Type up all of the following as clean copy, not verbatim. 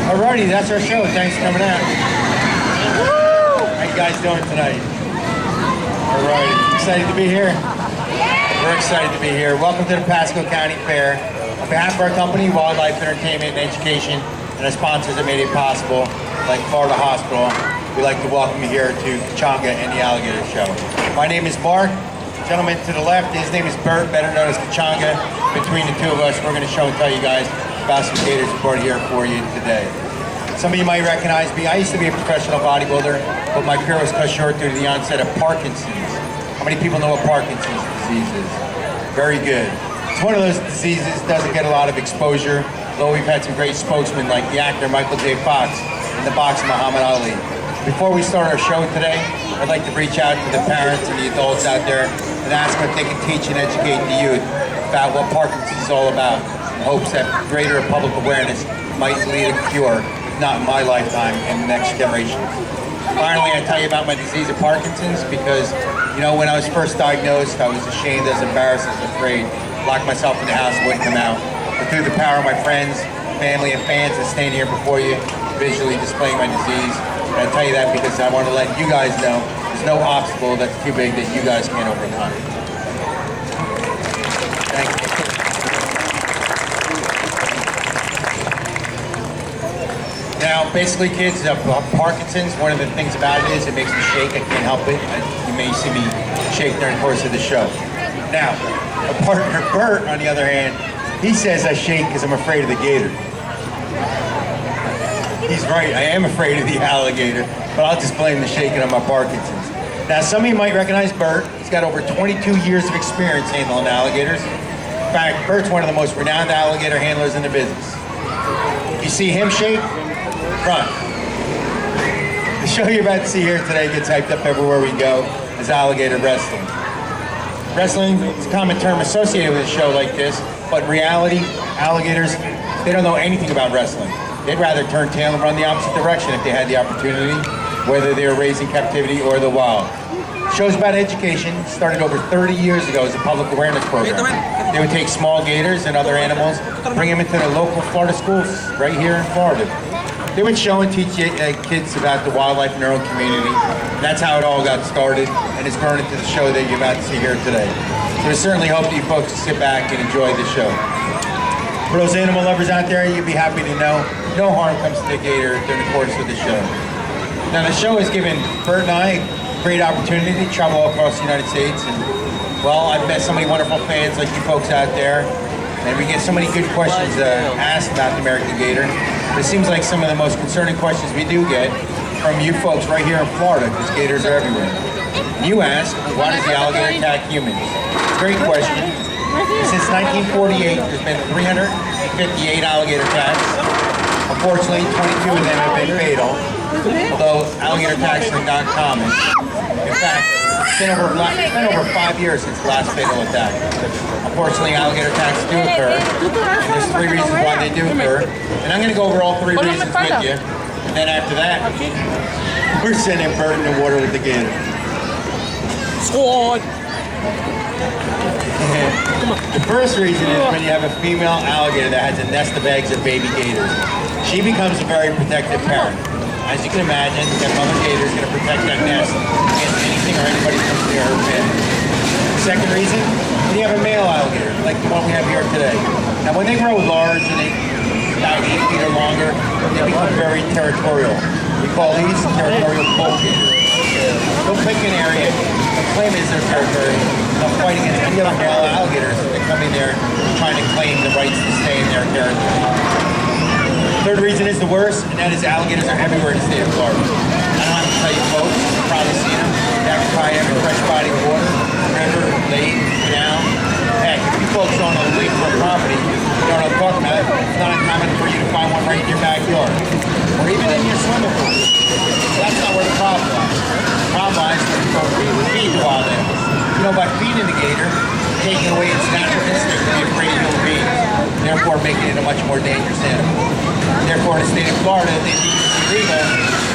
Alrighty, that's our show. Thanks for coming out. How you guys doing tonight? Alrighty, excited to be here? We're excited to be here. Welcome to the Pasco County Fair. On behalf of our company, Wildlife Entertainment and Education, and our sponsors that made it possible, like Florida Hospital, we'd like to welcome you here to Kachunga and the Alligator Show. My name is Mark. The gentleman to the left, his name is Bert, better known as Kachunga. Between the two of us, we're going to show and tell you guys about some gators we brought here for you today. Some of you might recognize me. I used to be a professional bodybuilder, but my career was cut short due to the onset of Parkinson's. How many people know what Parkinson's disease is? Very good. It's one of those diseases that doesn't get a lot of exposure, though we've had some great spokesmen like the actor Michael J. Fox and the boxer Muhammad Ali. Before we start our show today, I'd like to reach out to the parents and the adults out there and ask if they can teach and educate the youth about what Parkinson's is all about, in hopes that greater public awareness might lead a cure, if not in my lifetime, and the next generation. Finally, I tell you about my disease of Parkinson's because, you know, when I was first diagnosed, I was ashamed, I was embarrassed, I was afraid, locked myself in the house, wouldn't come out. But through the power of my friends, family, and fans that stand here before you, visually displaying my disease, and I tell you that because I want to let you guys know there's no obstacle that's too big that you guys can't overcome. Thank you. Now, basically, kids, Parkinson's, one of the things about it is it makes me shake. I can't help it. You may see me shake during the course of the show. Now, a partner, Bert, on the other hand, he says I shake because I'm afraid of the gator. He's right, I am afraid of the alligator, but I'll just blame the shaking on my Parkinson's. Now, some of you might recognize Bert. He's got over 22 years of experience handling alligators. In fact, Bert's one of the most renowned alligator handlers in the business. If you see him shake, run. The show you're about to see here today gets hyped up everywhere we go as alligator wrestling. Wrestling is a common term associated with a show like this, but in reality, alligators, they don't know anything about wrestling. They'd rather turn tail and run the opposite direction if they had the opportunity, whether they were raised in captivity or the wild. Shows about education started over 30 years ago as a public awareness program. They would take small gators and other animals, bring them into the local Florida schools right here in Florida. They would show and teach kids about the wildlife in their own community. That's how it all got started, and it's grown into the show that you're about to see here today. So we certainly hope that you folks sit back and enjoy the show. For those animal lovers out there, you'll be happy to know no harm comes to the gator during the course of the show. Now, the show has given Bert and I a great opportunity to travel all across the United States, and, well, I've met so many wonderful fans like you folks out there, and we get so many good questions asked about the American gator. It seems like some of the most concerning questions we do get from you folks right here in Florida, because gators are everywhere. You ask, why does the alligator attack humans? It's a great question. Since 1948, there's been 358 alligator attacks. Unfortunately, 22 of them have been fatal, although alligator attacks are not common. In fact, it's been over 5 years since the last fatal attack. Unfortunately, alligator attacks do occur, and there's 3 reasons why they do occur. And I'm going to go over all 3 reasons with you, and then after that, we're sending Bert in the water with the gator. Squad! The first reason is when you have a female alligator that has a nest of eggs of baby gators. She becomes a very protective parent. As you can imagine, that mother gator is going to protect that nest against anything or anybody who comes near her family. The second reason, when you have a male alligator, like the one we have here today. Now, when they grow large and they about 8 feet or longer, they become very territorial. We call these territorial bull gators. They'll pick an area and claim it as their territory. They'll fight against any other male alligators that come in there trying to claim the rights to stay in their territory. Third reason is the worst, and that is alligators are everywhere in the state of Florida. I don't have to tell you folks, you've probably seen them. They occupy every fresh body of water, river, lake, canal. Heck, if you folks don't know the lakefront property, you don't know what I'm talking about, it's not uncommon for you to find one right in your backyard. Or even in your swimming pool. That's not where the problem lies. The problem lies where we feed the wild animals. You know, by feeding the gator, taking away its natural instinct to be afraid of human beings, therefore making it a much more dangerous animal. Therefore, in the state of Florida, they deem it illegal.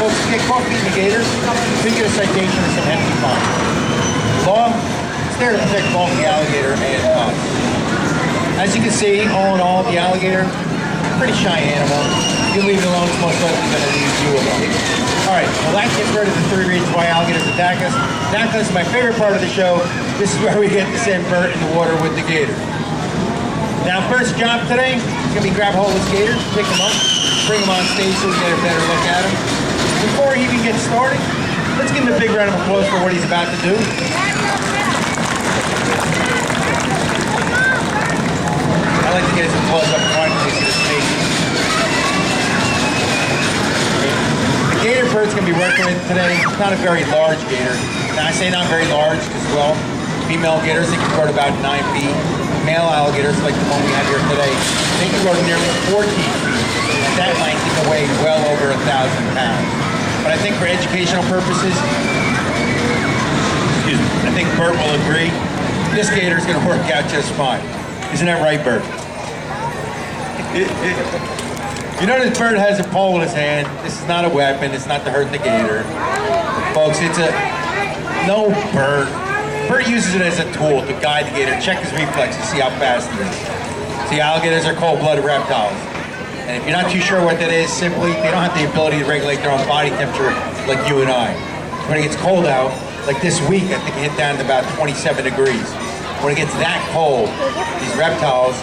Folks can get caught feeding the gators, they get a citation or some hefty fine. The law is there to protect both the alligator and us. As As you can see, all in all, the alligator, pretty shy animal. If you leave it alone, it's most likely going to leave you alone. All right, well that gets rid of the 3 reasons why alligators attack us. Now comes my favorite part of the show. This is where we get to send Bert in the water with the gator. Now, Bert's job today is going to be grab hold of this gator, pick him up, bring him on stage so we get a better look at him. Before he even gets started, let's give him a big round of applause for what he's about to do. I like to get his applause up front so you see his face. The gator Bert's going to be working with today, it's not a very large gator. Now I say not very large because, well, female gators, they can grow to about 9 feet. Male alligators, like the one we have here today, they can grow to nearly 14 feet. At that length, they can weigh well over 1,000 pounds. But I think for educational purposes, I think Bert will agree, this gator is going to work out just fine. Isn't that right, Bert? You notice Bert has a pole in his hand. This is not a weapon. It's not to hurt the gator. Folks, it's a... No, Bert. Bert uses it as a tool to guide the gator, check his reflexes, see how fast he is. See, alligators are cold-blooded reptiles. And if you're not too sure what that is, simply, they don't have the ability to regulate their own body temperature like you and I. When it gets cold out, like this week, I think it hit down to about 27 degrees. When it gets that cold, these reptiles,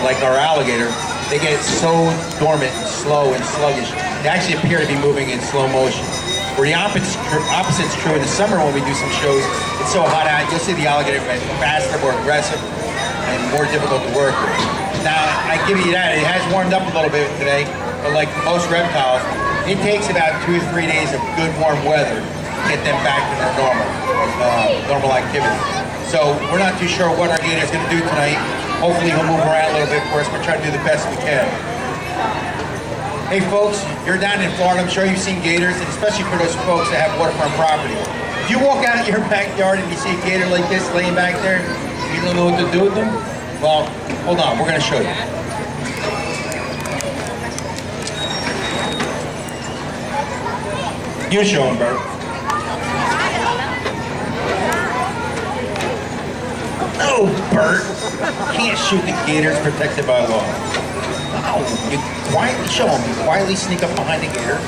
like our alligator, they get so dormant and slow and sluggish, they actually appear to be moving in slow motion. Where the opposite's true in the summer when we do some shows, it's so hot out, you'll see the alligator faster, more aggressive, and more difficult to work with. Now, I give you that, it has warmed up a little bit today, but like most reptiles, it takes about 2 or 3 days of good warm weather to get them back to their normal activity. So we're not too sure what our gator's going to do tonight. Hopefully he'll move around a little bit for us. We're trying to do the best we can. Hey folks, you're down in Florida, I'm sure you've seen gators, and especially for those folks that have waterfront property. If you walk out in your backyard and you see a gator like this laying back there, you don't know what to do with them? Well, hold on, we're going to show you. You show him, Bert. No, Bert. Can't shoot the gators protected by law. No, you quietly show him. You quietly sneak up behind the gator.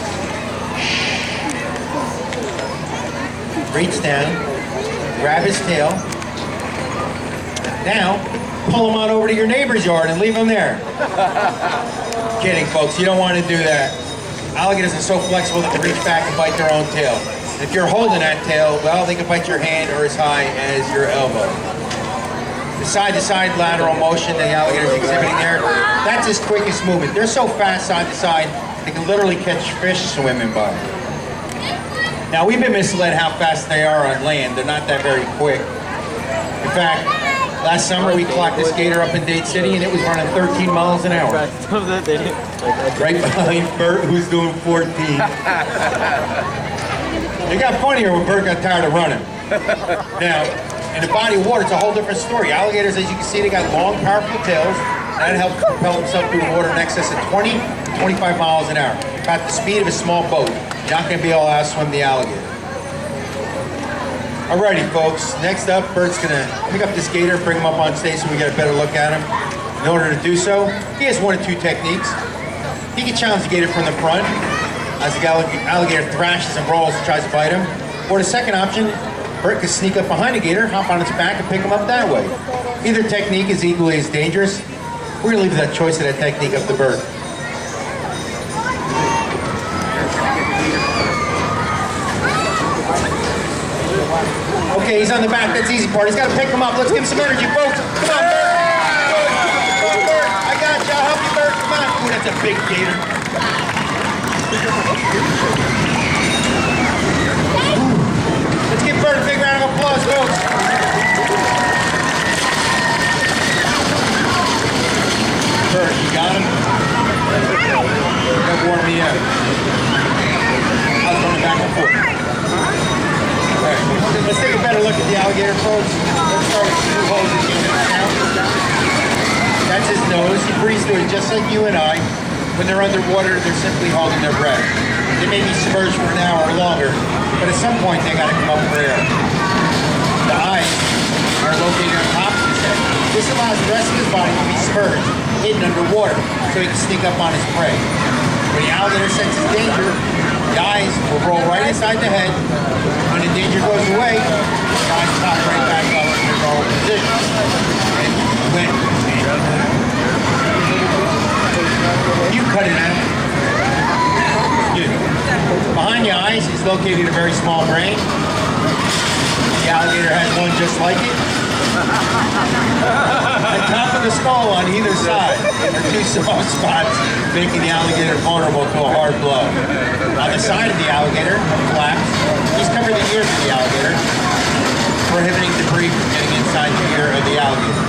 Reach down, grab his tail. Now, pull him on over to your neighbor's yard and leave him there. Kidding, folks. You don't want to do that. Alligators are so flexible that they reach back and bite their own tail. If you're holding that tail, well, they can bite your hand or as high as your elbow. The side-to-side lateral motion that the alligator's exhibiting there, that's his quickest movement. They're so fast side-to-side, they can literally catch fish swimming by. Now, we've been misled how fast they are on land. They're not that very quick. In fact, last summer we clocked this gator up in Dade City and it was running 13 miles an hour. Right behind Bert, who's doing 14. It got funnier when Bert got tired of running. Now, in the body of water, it's a whole different story. Alligators, as you can see, they got long, powerful tails, and that helps propel themselves through the water in excess of 20 to 25 miles an hour. About the speed of a small boat. You're not going to be able to outswim the alligator. Alrighty, folks. Next up, Bert's going to pick up this gator, bring him up on stage so we get a better look at him. In order to do so, he has 1 or 2 techniques. He can challenge the gator from the front, as the alligator thrashes and rolls and tries to bite him. Or the second option, Bert can sneak up behind the gator, hop on its back, and pick him up that way. Either technique is equally as dangerous. We're going to leave that choice of that technique up to Bert. Okay, he's on the back. That's the easy part. He's got to pick him up. Let's give him some energy, folks. Come on, Bert. Come on, Bert. I got you. I'll help you, Bert. Come on. Ooh, that's a big gator. Let's give Bert a big round of applause, folks. Bert, you got him? That warm me up. I was going back and forth. All right, let's take a better look at the alligator, folks. Let's start with 2 holes in the mouth. That's his nose. He breathes through it just like you and I. When they're underwater, they're simply holding their breath. They may be submerged for an hour or longer, but at some point they got to come up for air. The eyes are located on top of his head. This This allows the rest of his body to be submerged, hidden underwater, so he can sneak up on his prey. When the alligator senses danger, the eyes will roll right inside the head. When the danger goes away, the eyes pop right back up in their normal position. And when you cut it out, behind the eyes is located a very small brain. The alligator has one just like it. On top of the skull on either side are two soft spots, making the alligator vulnerable to a hard blow. On the side of the alligator, flaps, he's covered the ears of the alligator, prohibiting debris from getting inside the ear of the alligator.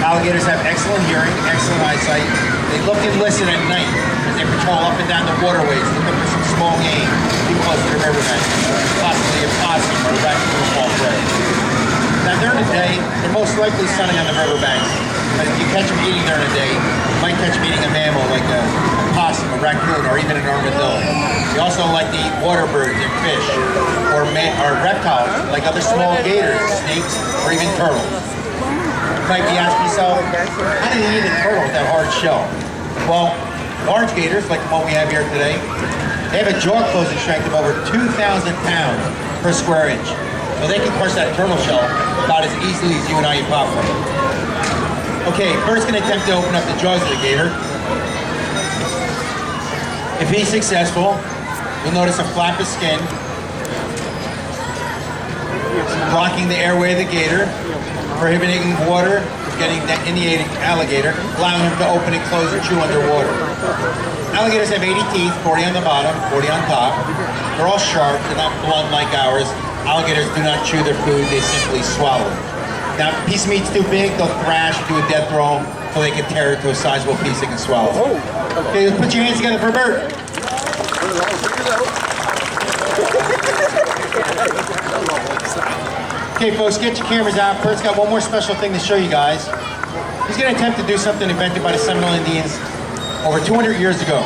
Alligators have excellent hearing, excellent eyesight. They look and listen at night as they patrol up and down the waterways, looking for some small game, too close to the riverbank, possibly a possum or a raccoon or small prey. Now during the day, they're most likely sunning on the riverbanks. But if you catch them eating during the day, you might catch them eating a mammal like a possum, a raccoon, or even an armadillo. They also like to eat water birds and fish, or reptiles like other small gators, snakes, or even turtles. You might be asking yourself, how do they eat a turtle with that hard shell? Well, large gators, like the one we have here today, they have a jaw closing strength of over 2,000 pounds per square inch. So they can crush that turtle shell about as easily as you and I eat popcorn. Okay, Bert's going to attempt to open up the jaws of the gator. If he's successful, you'll notice a flap of skin blocking the airway of the gator, prohibiting water from getting in the alligator, allowing him to open and close and chew underwater. Alligators have 80 teeth, 40 on the bottom, 40 on top. They're all sharp, they're not blunt like ours. Alligators do not chew their food, they simply swallow it. Now, if a piece of meat's too big, they'll thrash, do a death roll, so they can tear it to a sizable piece they can swallow. Okay, let's put your hands together for Bert. Okay, folks, get your cameras out. Bert's got one more special thing to show you guys. He's going to attempt to do something invented by the Seminole Indians over 200 years ago.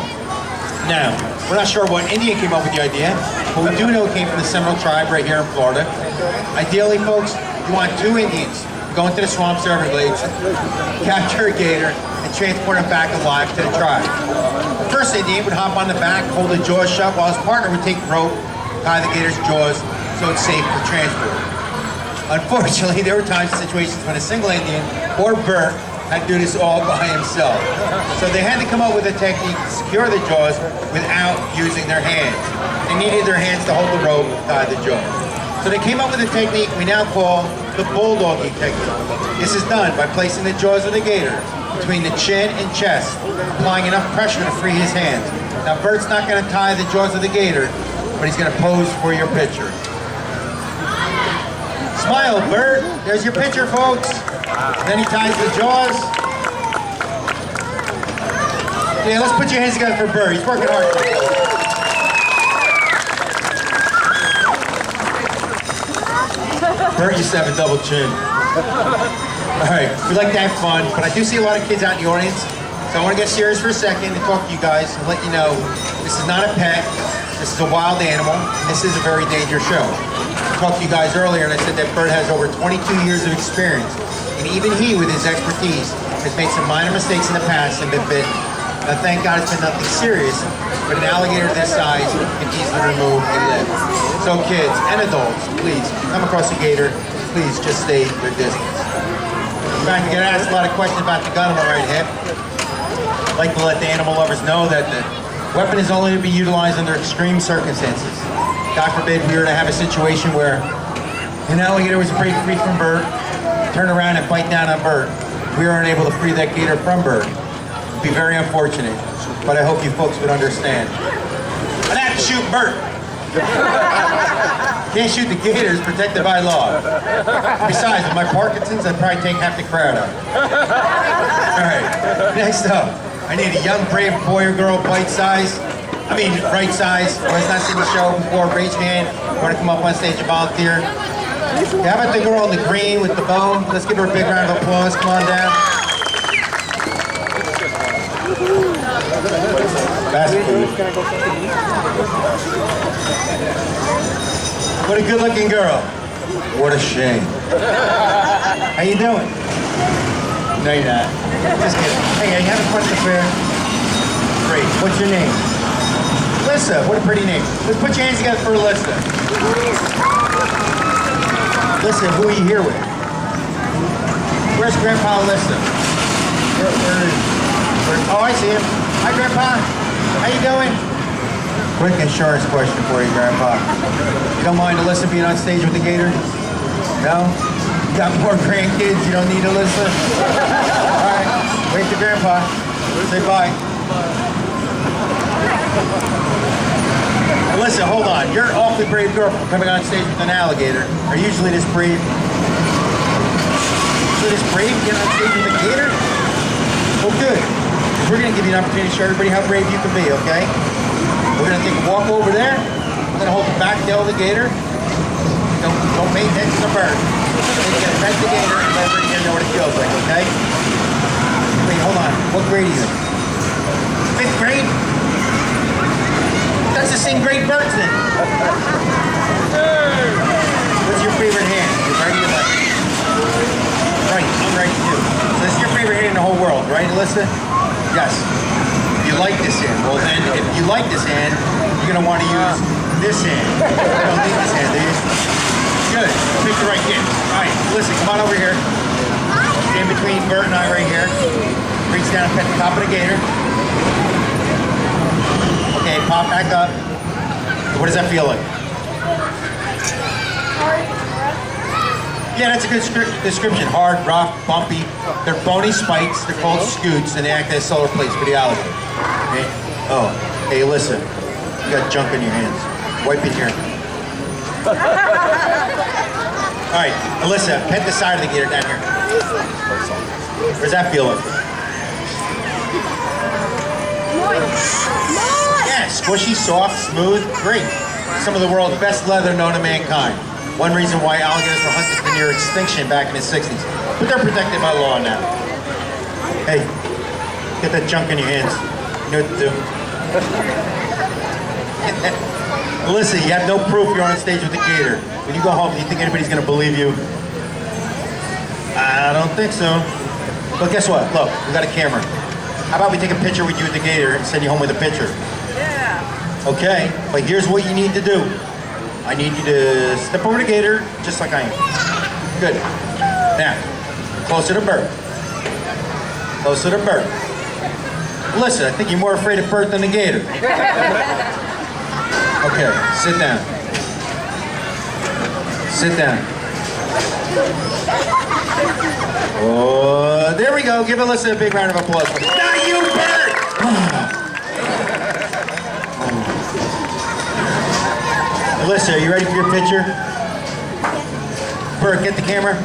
Now, we're not sure what Indian came up with the idea, but we do know it came from the Seminole tribe right here in Florida. Ideally, folks, you want two Indians to go into the swamps or Everglades, capture a gator, and transport him back alive to the tribe. The first Indian would hop on the back, hold the jaws shut, while his partner would take the rope, tie the gator's jaws, so it's safe for transport. Unfortunately, there were times and situations when a single Indian, or Bert, had to do this all by himself. So they had to come up with a technique to secure the jaws without using their hands. They needed their hands to hold the rope and tie the jaws. So they came up with a technique we now call the bulldogging technique. This is done by placing the jaws of the gator between the chin and chest, applying enough pressure to free his hands. Now Bert's not going to tie the jaws of the gator, but he's going to pose for your picture. Smile, Bert. There's your picture, folks. Then he ties the jaws. Yeah, let's put your hands together for Bert. He's working hard. Bert used to have a double chin. All right, we like to have fun, but I do see a lot of kids out in the audience, so I want to get serious for a second and talk to you guys and let you know this is not a pet. This is a wild animal. This is a very dangerous show. I talked to you guys earlier and I said that Bert has over 22 years of experience. And even he, with his expertise, has made some minor mistakes in the past and been bitten. Now, thank God it's been nothing serious, but an alligator this size can easily remove a limb. So kids and adults, please, if you come across a gator, please just stay your distance. In fact, you get asked a lot of questions about the gun on the right hip. I'd like to let the animal lovers know that the weapon is only to be utilized under extreme circumstances. God forbid we were to have a situation where an alligator was to break free from Bert, turn around and bite down on Bert. We weren't able to free that gator from Bert. It'd be very unfortunate, but I hope you folks would understand. I'd have to shoot Bert. Can't shoot the gators, protected by law. Besides, with my Parkinson's, I'd probably take half the crowd out. All right, next up, I need a young, brave boy or girl, right size, who has not seen the show before. Raise your hand. You want to come up on stage and volunteer? Yeah, how about the girl in the green with the bone? Let's give her a big round of applause. Come on down. What a good-looking girl. What a shame. How you doing? No, you're not. Just kidding. Hey, are you having fun at the fair? Great. What's your name? Alyssa. What a pretty name. Let's put your hands together for Alyssa. Alyssa, who are you here with? Where's Grandpa Alyssa? Oh, I see him. Hi, Grandpa. How you doing? Quick insurance question for you, Grandpa. You don't mind Alyssa being on stage with the gator? No? You got more grandkids, you don't need Alyssa? All right, wait to Grandpa. Say bye. Alyssa, hold on. You're an awfully brave girl for coming on stage with an alligator. Are you usually this brave? Usually this brave to get on stage with a gator? Well, good. We're going to give you an opportunity to show everybody how brave you can be, okay? We're going to take a walk over there. I'm going to hold the back tail of the gator. Don't make heads to the bird. Then you got to pet the gator and let everybody know what it feels like, okay? Wait, hold on. What grade are you in? 5th grade? That's the same grade Bert's in. What's your favorite hand? Your right or your left? Right, I'm right too. So this is your favorite hand in the whole world, right, Alyssa? Yes. You like this hand. Well then, if you like this hand, you're going to want to use this hand. I don't need this hand. Good. Pick the right hand. All right, listen, come on over here. Stand between Bert and I right here. Reach down and pet the top of the gator. Okay, pop back up. What does that feel like? Yeah, that's a good description. Hard, rough, bumpy. They're bony spikes. They're called scoots, and they act as solar plates for the alligator. Okay? Oh, hey, listen. You got junk in your hands. Wipe it here. All right, Alyssa, pet the side of the gator down here. Where's that feel like? Yeah, squishy, soft, smooth, great. Some of the world's best leather known to mankind. One reason why alligators were hunted to near extinction back in the 60s. But they're protected by law now. Hey, get that junk in your hands. You know what to do. Listen, you have no proof you're on stage with the gator. When you go home, do you think anybody's going to believe you? I don't think so. But guess what? Look, we got a camera. How about we take a picture with you with the gator and send you home with a picture? Yeah. Okay, but here's what you need to do. I need you to step over the gator, just like I am. Good. Now, closer to Bert. Closer to Bert. Listen, I think you're more afraid of Bert than the gator. Okay, sit down. Sit down. Oh, there we go. Give Alyssa a big round of applause. Not you, Bert! Alyssa, are you ready for your picture? Bert, get the camera.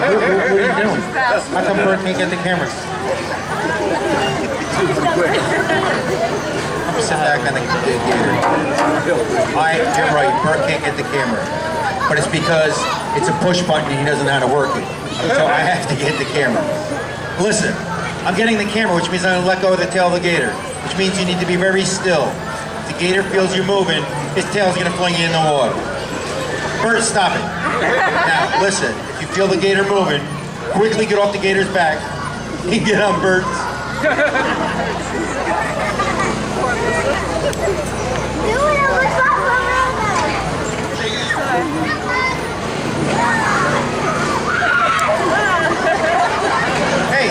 What are you doing? How come Bert can't get the camera? Sit back on the gator. You're right, Bert can't get the camera. But it's because it's a push button and he doesn't know how to work it. So I have to get the camera. Listen, I'm getting the camera, which means I'm going to let go of the tail of the gator. Which means you need to be very still. If the gator feels you moving, his tail's going to fling you in the water. Bert, stop it. Now, listen, if you feel the gator moving, quickly get off the gator's back and get on Bert's. Hey,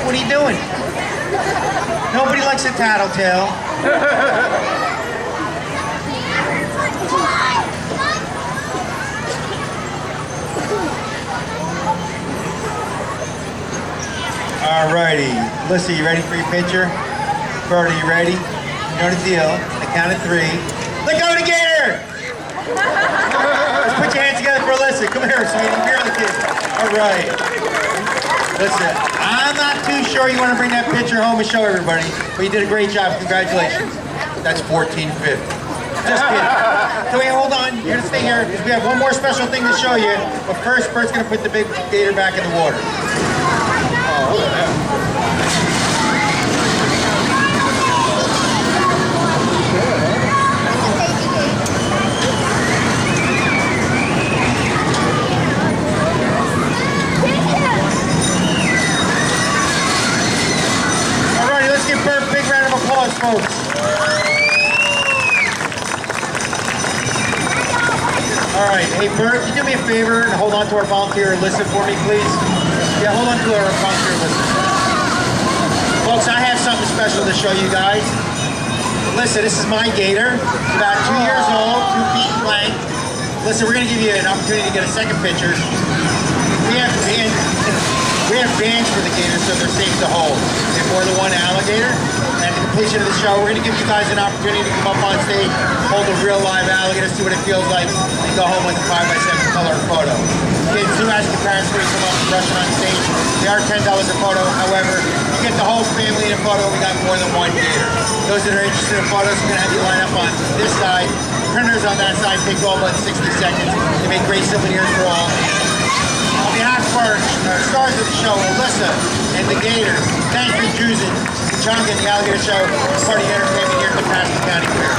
what are you doing? Nobody likes a tattletale. Alrighty, Alyssa, you ready for your picture? Bert, are you ready? You know the deal. I count of 3. Let go of the gator! Let's put your hands together for Alyssa. Come here, sweetie. Here are the kids. Alright. Listen, I'm not too sure you want to bring that picture home and show everybody, but you did a great job. Congratulations. That's 1450. Just kidding. So wait, hold on. You're going to stay here because we have one more special thing to show you. But first, Bert's going to put the big gator back in the water. Oh, yeah. favor and hold on to our volunteer listen for me, please? Yeah, hold on to our volunteer listen. Folks, I have something special to show you guys. Listen, this is my gator. It's about 2 years old, 2 feet in length. Listen, we're going to give you an opportunity to get a second picture. We have bands for the gators so they're safe to hold. We have more than one alligator. At the completion of the show, we're going to give you guys an opportunity to come up on stage, hold a real live alligator, see what it feels like, and go home with a 5x7 color photo. Kids do ask your parents when you come up and brush it on stage. They are $10 a photo. However, you get the whole family in a photo. We got more than one gator. Those that are interested in photos, we're going to have you line up on this side. Printers on that side takes all but 60 seconds. They make great souvenirs for all. On behalf of our stars of the show, Alyssa and the Gators, thank you, choosing Kachunga and the Alligator Show as part of the entertainment here at the Pasco County Fair.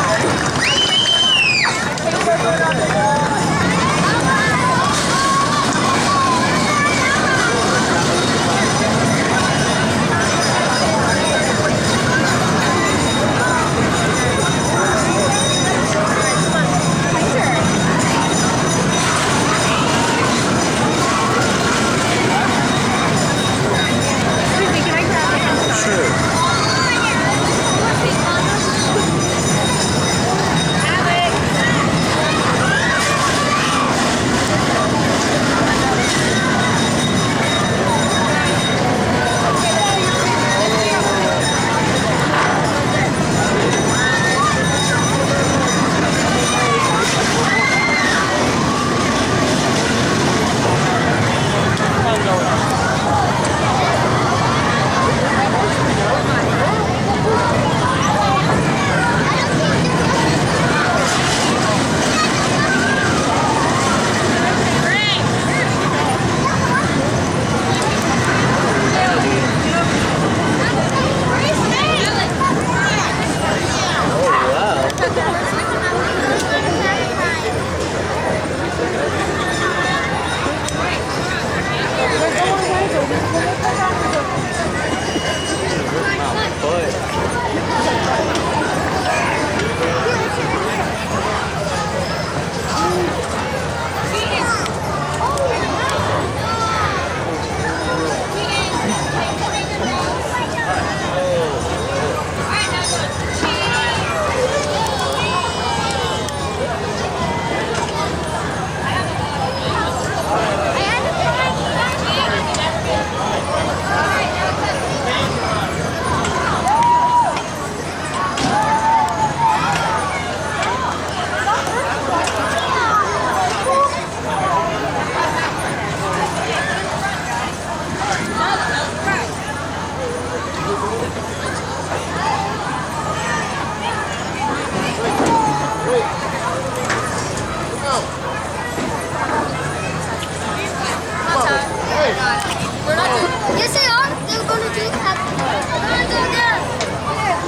Yes, they are. They're going to do that.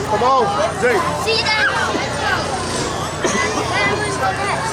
Come on, Dade. See you then. I'm going to go next.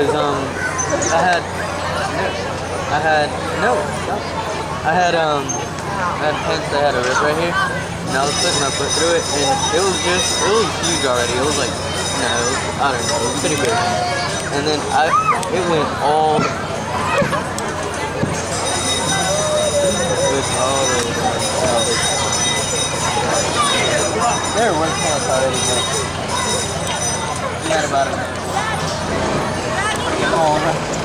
Cause I had pants that had a rip right here, and I was putting my foot through it, and it was huge already. It was like, I don't know, it was pretty big. And then it went all the way down. There were pants already, but we had about it. Come on.